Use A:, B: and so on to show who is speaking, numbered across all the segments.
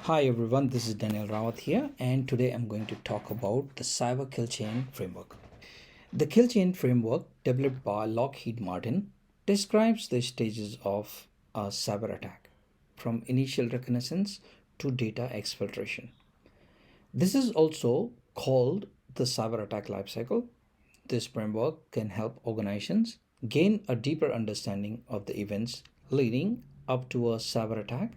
A: Hi everyone, this is Daniel Rawat here, and today I'm going to talk about the Cyber Kill Chain Framework. The Kill Chain Framework, developed by Lockheed Martin, describes the stages of a cyber attack, from initial reconnaissance to data exfiltration. This is also called the cyber attack lifecycle. This framework can help organizations gain a deeper understanding of the events leading up to a cyber attack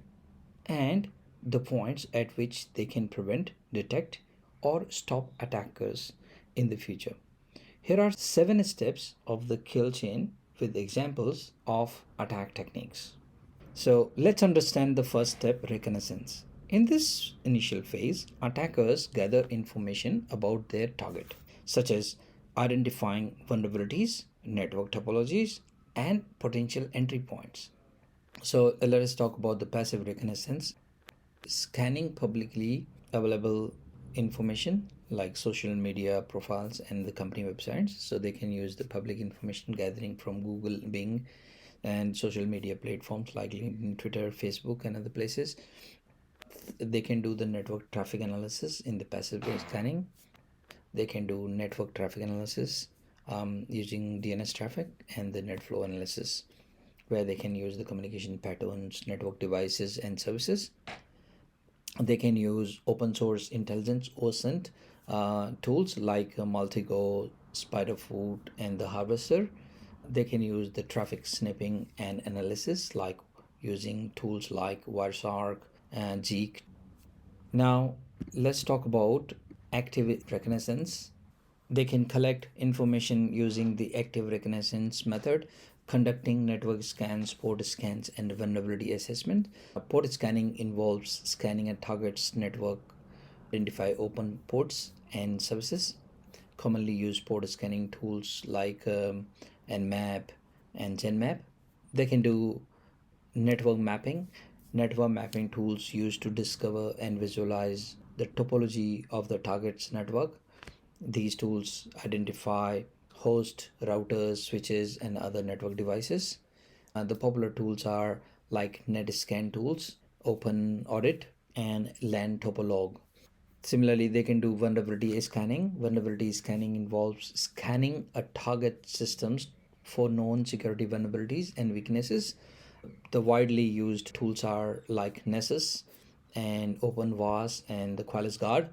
A: and the points at which they can prevent, detect, or stop attackers in the future. Here are 7 steps of the kill chain with examples of attack techniques. So let's understand the first step, reconnaissance. In this initial phase, attackers gather information about their target, such as identifying vulnerabilities, network topologies, and potential entry points. So let us talk about the passive reconnaissance. Scanning publicly available information like social media profiles and the company websites, so they can use the public information gathering from Google, Bing, and social media platforms like LinkedIn, Twitter, Facebook, and other places. They can do the network traffic analysis in the passive scanning. They can do network traffic analysis using DNS traffic and the net flow analysis, where they can use the communication patterns, network devices, and services. They can use open source intelligence OSINT tools like Multigo, Spiderfoot, and the Harvester. They can use the traffic snipping and analysis like using tools like Wireshark and Zeek. Now, let's talk about active reconnaissance. They can collect information using the active reconnaissance method, conducting network scans, port scans, and vulnerability assessment. Port scanning involves scanning a target's network, identify open ports and services. Commonly used port scanning tools like Nmap and Genmap. They can do network mapping. Network mapping tools used to discover and visualize the topology of the target's network. These tools identify host, routers, switches, and other network devices. The popular tools are like NetScan tools, Open Audit, and LAN Topolog. Similarly, they can do vulnerability scanning. Vulnerability scanning involves scanning a target systems for known security vulnerabilities and weaknesses. The widely used tools are like Nessus and OpenVAS and the Qualys Guard.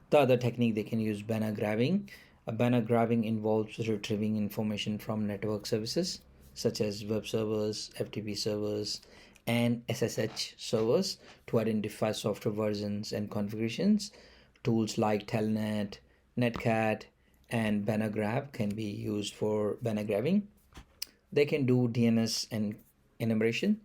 A: The other technique they can use banner grabbing. Banner grabbing involves retrieving information from network services such as web servers, FTP servers, and SSH servers to identify software versions and configurations. Tools like Telnet, Netcat, and Banner Grab can be used for banner grabbing. They can do DNS and enumeration.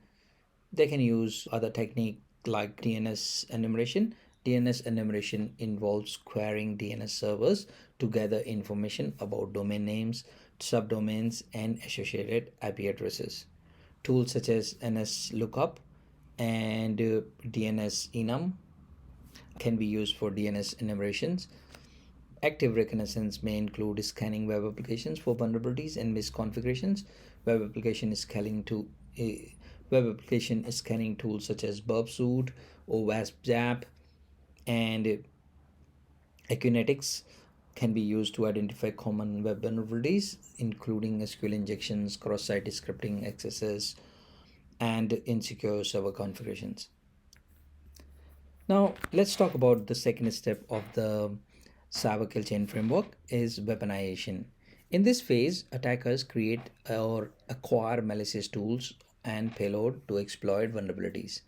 A: They can use other technique like DNS enumeration. DNS enumeration involves querying DNS servers to gather information about domain names, subdomains, and associated IP addresses. Tools such as NSLOOKUP and DNS enum can be used for DNS enumerations. Active reconnaissance may include scanning web applications for vulnerabilities and misconfigurations. Web application scanning to web application scanning tools such as Burpsuite, OWASP-ZAP, and Acunetics can be used to identify common web vulnerabilities, including SQL injections, cross-site scripting accesses, and insecure server configurations. Now, let's talk about the second step of the Cyber Kill Chain framework is weaponization. In this phase, attackers create or acquire malicious tools and payload to exploit vulnerabilities.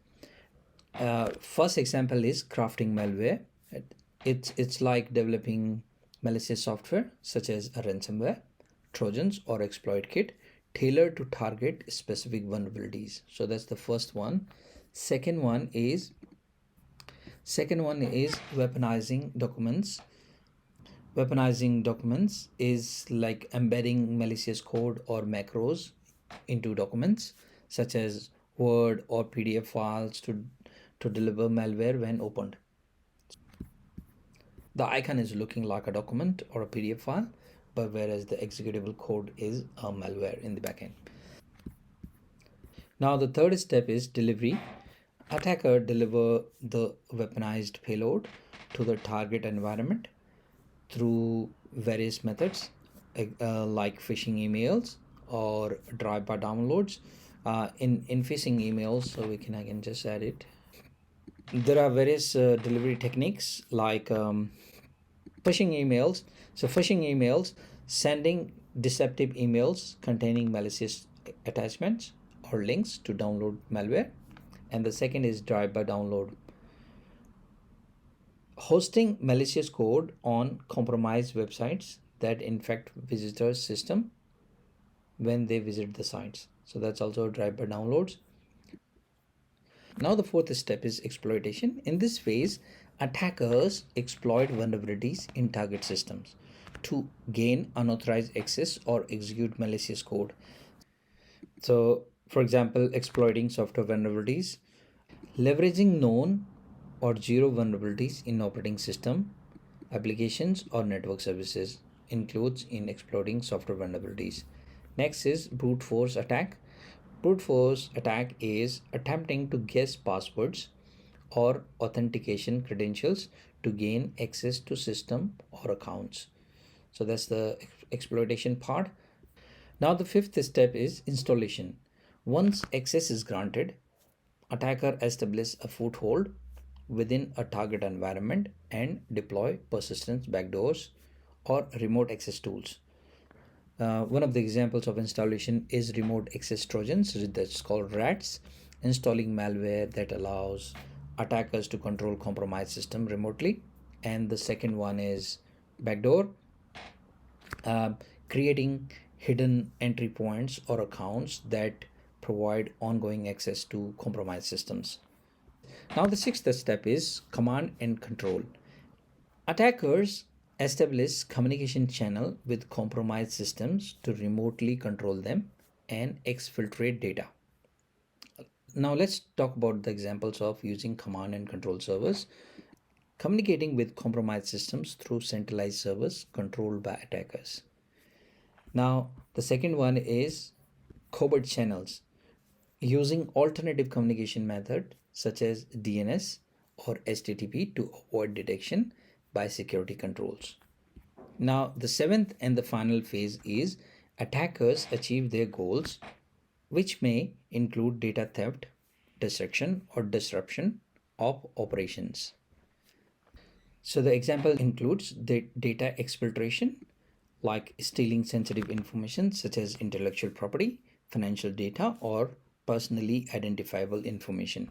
A: First example is crafting malware. It's like developing malicious software such as a ransomware, trojans, or exploit kit tailored to target specific vulnerabilities. So that's the first one. Second one is weaponizing documents. Weaponizing documents is like embedding malicious code or macros into documents such as Word or PDF files to deliver malware when opened. The icon is looking like a document or a PDF file, but whereas the executable code is a malware in the backend. Now the third step is delivery. Attacker deliver the weaponized payload to the target environment through various methods like phishing emails or drive-by downloads. In phishing emails, so I can just add it. There are various delivery techniques like phishing emails. So phishing emails, sending deceptive emails containing malicious attachments or links to download malware. And the second is drive-by download, hosting malicious code on compromised websites that infect visitors' system when they visit the sites. So that's also drive-by downloads. Now the fourth step is exploitation. In this phase, attackers exploit vulnerabilities in target systems to gain unauthorized access or execute malicious code. So, for example, exploiting software vulnerabilities, leveraging known or zero vulnerabilities in operating system, applications, or network services includes in exploiting software vulnerabilities. Next is brute force attack. Brute force attack is attempting to guess passwords or authentication credentials to gain access to system or accounts. So that's the exploitation part. Now the fifth step is installation. Once access is granted, attacker establishes a foothold within a target environment and deploy persistence backdoors or remote access tools. One of the examples of installation is remote access trojans, that's called RATs, installing malware that allows attackers to control compromised system remotely. And the second one is backdoor, uh, creating hidden entry points or accounts that provide ongoing access to compromised systems. Now the sixth step is command and control. Attackers establish communication channel with compromised systems to remotely control them and exfiltrate data. Now let's talk about the examples of using command and control servers. Communicating with compromised systems through centralized servers controlled by attackers. Now the second one is covert channels, using alternative communication method such as DNS or HTTP to avoid detection by security controls. Now, the seventh and the final phase is attackers achieve their goals, which may include data theft, destruction, or disruption of operations. So, the example includes the data exfiltration, like stealing sensitive information such as intellectual property, financial data, or personally identifiable information.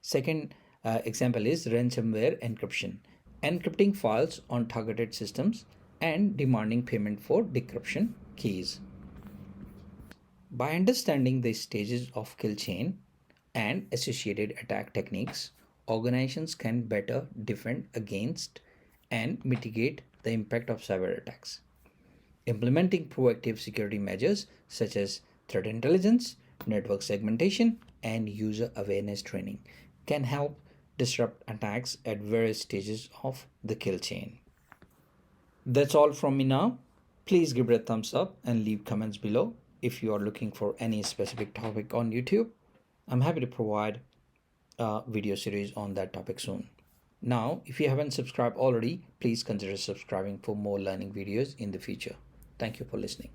A: Second example is ransomware encryption, encrypting files on targeted systems and demanding payment for decryption keys. By understanding the stages of kill chain and associated attack techniques, organizations can better defend against and mitigate the impact of cyber attacks. Implementing proactive security measures such as threat intelligence, network segmentation, and user awareness training can help disrupt attacks at various stages of the kill chain. That's all from me now. Please give it a thumbs up and leave comments below if you are looking for any specific topic on YouTube. I'm happy to provide a video series on that topic soon. Now, if you haven't subscribed already, please consider subscribing for more learning videos in the future. Thank you for listening.